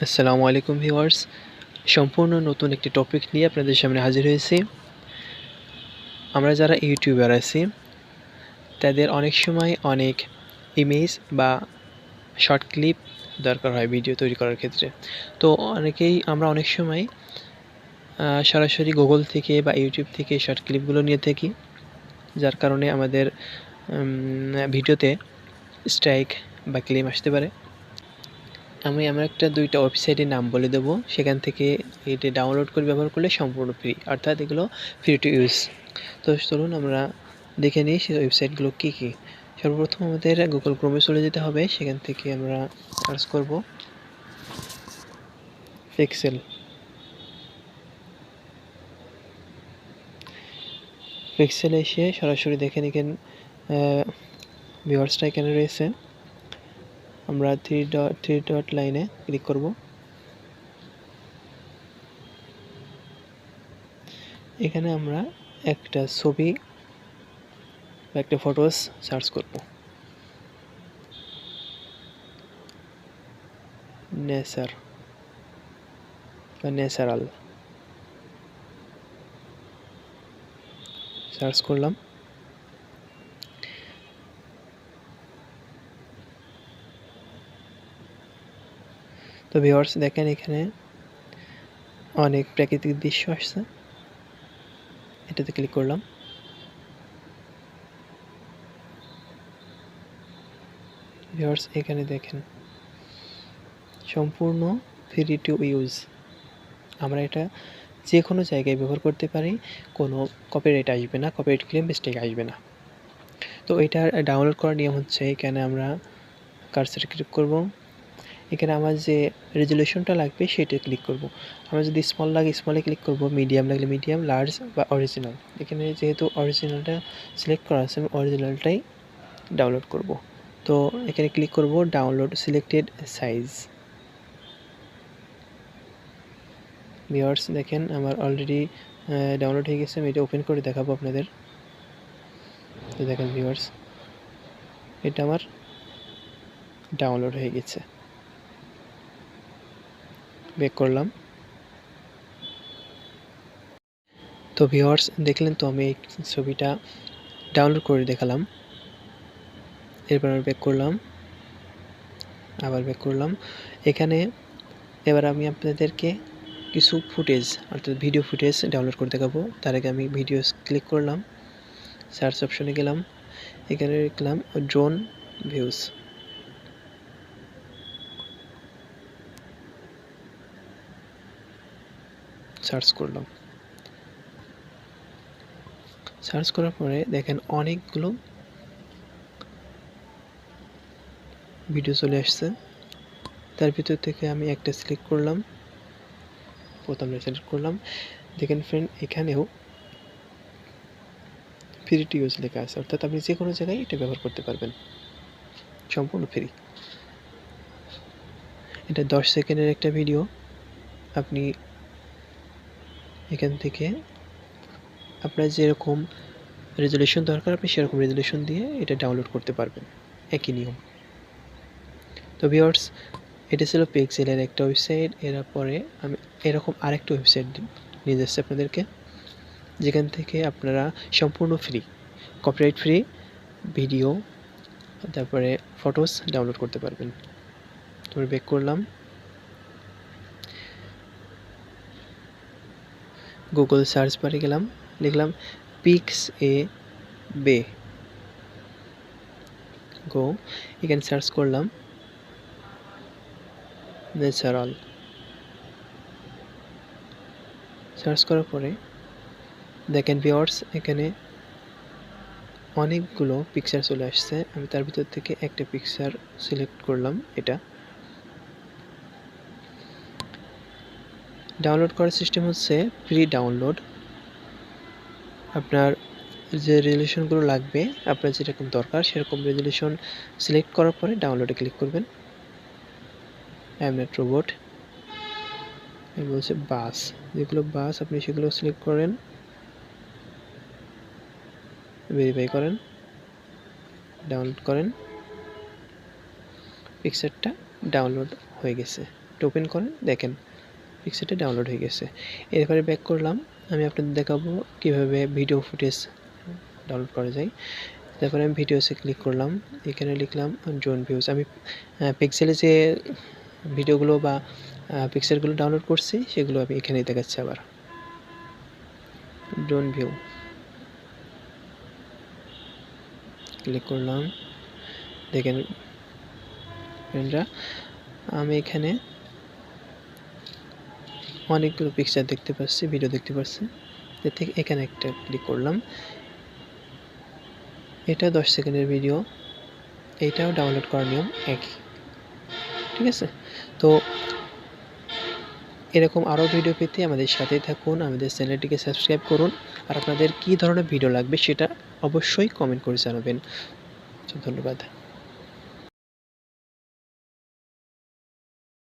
আসসালামু আলাইকুম ভিউয়ার্স, সম্পূর্ণ নতুন একটি টপিক নিয়ে আপনাদের সামনে হাজির হয়েছি। আমরা যারা ইউটিউবার আছি তাদের অনেক সময় অনেক ইমেজ বা শর্ট ক্লিপ দরকার হয় ভিডিও তৈরি করার ক্ষেত্রে। তো আমরা অনেক সময় সরাসরি গুগল থেকে বা ইউটিউব থেকে শর্ট ক্লিপগুলো নিয়ে থাকি, যার কারণে আমাদের ভিডিওতে স্ট্রাইক বা ক্লেম আসতে পারে। আমি একটা দুইটা ওয়েবসাইটের নাম বলে দেবো, সেখান থেকে এটি ডাউনলোড করে ব্যবহার করলে সম্পূর্ণ ফ্রি, অর্থাৎ এগুলো ফ্রি টু ইউজ। তো চলুন আমরা দেখে নিই সেই ওয়েবসাইটগুলো কী কী। সর্বপ্রথম আমাদের গুগল ক্রোমে চলে যেতে হবে, সেখান থেকে আমরা সার্চ করব পিক্সেল। পিক্সেলে এসে সরাসরি দেখে নিকেন ভিউয়ার্সটা এখানে রয়েছে। আমরা থ্রি ডট লাইনে ক্লিক করব। এখানে আমরা একটা ছবি বা একটা ফটোস সার্চ করব। নেচার বা ন্যাচারাল সার্চ করলাম। তো ভিউয়ার্স দেখেন এখানে অনেক প্রাকৃতিক দৃশ্য আসছে, এটাতে ক্লিক করলাম। ভিউয়ার্স এখানে দেখেন সম্পূর্ণ ফ্রি টু ইউজ। আমরা এটা যে কোনো জায়গায় ব্যবহার করতে পারি, কোনো কপিরাইট আসবে না, কপিরাইট ক্লেম মিস্টেক আসবে না। তো এটা ডাউনলোড করার নিয়ম হচ্ছে, এখানে আমরা কার্সারে ক্লিক করব। এখানে আমার যে রেজুলেশনটা লাগবে সেটা ক্লিক করব। আমার যদি স্মল লাগে স্মলে ক্লিক করব, মিডিয়াম লাগলে মিডিয়াম, লার্জ বা অরিজিনাল। এখানে যেহেতু অরিজিনালটা সিলেক্ট করা আছে, আমি অরিজিনালটাই ডাউনলোড করব। তো এখানে ক্লিক করব ডাউনলোড সিলেক্টেড সাইজ। ভিউয়ার্স দেখেন আমার অলরেডি ডাউনলোড হয়ে গেছে। আমি এটা ওপেন করে দেখাবো আপনাদের। তো দেখেন ভিউয়ার্স এটা আমার ডাউনলোড হয়ে গেছে। ব্যাক করলাম। তো ভিউয়ার্স দেখলেন তো, আমি এই ছবিটা ডাউনলোড করে দেখালাম। এরপর আমি ব্যাক করলাম, আবার ব্যাক করলাম। এখানে এবার আমি আপনাদেরকে কিছু ফুটেজ অর্থাৎ ভিডিও ফুটেজ ডাউনলোড করে দেখাবো। তার আগে আমি ভিডিওস ক্লিক করলাম, সার্চ অপশনে গেলাম, এখানে লিখলাম ড্রোন ভিউজ। সার্চ করলাম। সার্চ করার পরে দেখেন অনেকগুলো ভিডিও চলে আসছে। তার ভিতর থেকে আমি একটা সিলেক্ট করলাম, প্রথমটা সিলেক্ট করলাম। দেখেন ফ্রেন্ড এখানেও ফ্রি টু ইউজ লেখা আছে, অর্থাৎ আপনি যে কোনো জায়গায় এটা ব্যবহার করতে পারবেন, সম্পূর্ণ ফ্রি। এটা 10 সেকেন্ডের একটা ভিডিও। আপনি এখান থেকে আপনার যেরকম রেজুলেশন দরকার আপনি সেরকম রেজুলেশন দিয়ে এটা ডাউনলোড করতে পারবেন, একই নিয়ম। তো ভিউয়ার্স এটা ছিল পিক্সেলের একটা ওয়েবসাইট। এরপরে আমি এরকম আরেকটা ওয়েবসাইট নিয়ে যাচ্ছি আপনাদেরকে, যেখান থেকে আপনারা সম্পূর্ণ ফ্রি, কপিরাইট ফ্রি ভিডিও তারপরে ফটোস ডাউনলোড করতে পারবেন। তো ব্যাক করলাম, গুগল সার্চ বারে গেলাম, লিখলাম পিক্সএ বে গো। এখানে সার্চ করলাম ন্যাচারাল। সার্চ করার পরে দেখেন ভিউয়ার্স এখানে অনেকগুলো পিকচার চলে আসছে। আমি তার ভিতর থেকে একটা পিকচার সিলেক্ট করলাম। এটা ডাউনলোড করার সিস্টেম হচ্ছে প্রি ডাউনলোড। আপনার যে রেজুলেশনগুলো লাগবে, আপনার যেরকম দরকার সেরকম রেজুলেশন সিলেক্ট করার পরে ডাউনলোডে ক্লিক করবেন। অ্যামনেট রোবট বলছে বাস, যেগুলো বাস আপনি সেগুলো সিলেক্ট করেন, ভেরিফাই করেন, ডাউনলোড করেন। পিকচারটা ডাউনলোড হয়ে গেছে পিকচারটা ওপেন করেন, দেখেন পিকচারটা ডাউনলোড হয়ে গেছে। এরপরে ব্যাক করলাম, আমি আপনাদের দেখাবো কীভাবে ভিডিও ফুটেজ ডাউনলোড করা যায়। তারপরে আমি ভিডিওসে ক্লিক করলাম, এখানে লিখলাম ড্রোন ভিউজ। আমি পিক্সেলে যে ভিডিওগুলো বা পিকচারগুলো ডাউনলোড করছি সেগুলো আমি এখানেই দেখাচ্ছি। আবার ড্রোন ভিউ ক্লিক করলাম, দেখেন ফ্রেন্ডরা আমি এখানে অনেকগুলো পিকচার দেখতে পাচ্ছি, ভিডিও দেখতে পাচ্ছি। এর থেকে এখানে একটা ক্লিক করলাম, এটা 10 সেকেন্ডের ভিডিও, এইটাও ডাউনলোড করার নিয়ম একই, ঠিক আছে? তো এরকম আরও ভিডিও পেতে আমাদের সাথেই থাকুন, আমাদের চ্যানেলটিকে সাবস্ক্রাইব করুন। আর আপনাদের কী ধরনের ভিডিও লাগবে সেটা অবশ্যই কমেন্ট করে জানাবেন। ধন্যবাদ।